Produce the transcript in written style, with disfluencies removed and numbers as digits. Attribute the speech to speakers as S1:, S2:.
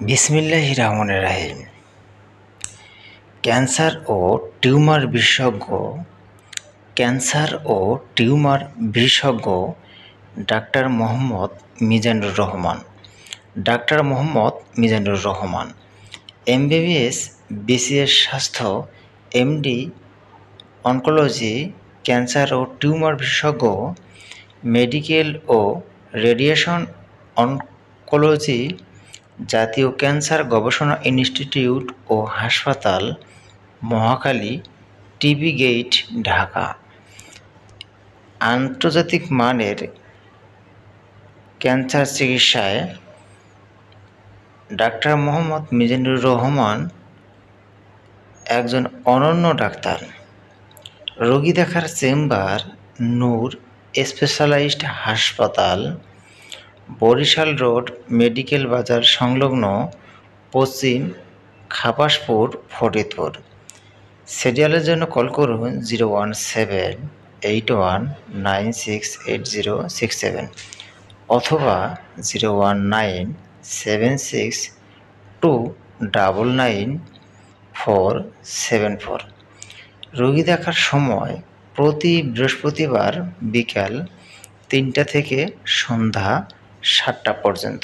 S1: বিসমিল্লাহির রহমানির রহিম। ক্যান্সার ও টিউমার বিশেষজ্ঞ doctor Mohammad Mizanur Rahman, MBBS, BCS স্বাস্থ্য, এমডি অনকোলজি, ক্যান্সার ও টিউমার বিশেষজ্ঞ, মেডিকেল ও রেডিয়েশন অনকোলজি, জাতীয় ক্যান্সার গবেষণা ইনস্টিটিউট ও হাসপাতাল, মহাখালী, টিবি গেট, ঢাকা। আন্তর্জাতিক মানের ক্যান্সার চিকিৎসায় ডাক্তার মোহাম্মদ মিজানুর রহমান একজন অনন্য ডাক্তার। রোগী দেখার চেম্বার নূর স্পেশালাইজড হাসপাতাল, বরিশাল রোড, মেডিকেল বাজার সংলগ্ন, পশ্চিম খাবাসপুর, ফরিদপুর। সিরিয়ালের জন্য কল করুন 01781968067 অথবা 01976299474। রোগী দেখার সময় প্রতি বৃহস্পতিবার বিকাল 3টা থেকে সন্ধ্যা 7টা পর্যন্ত।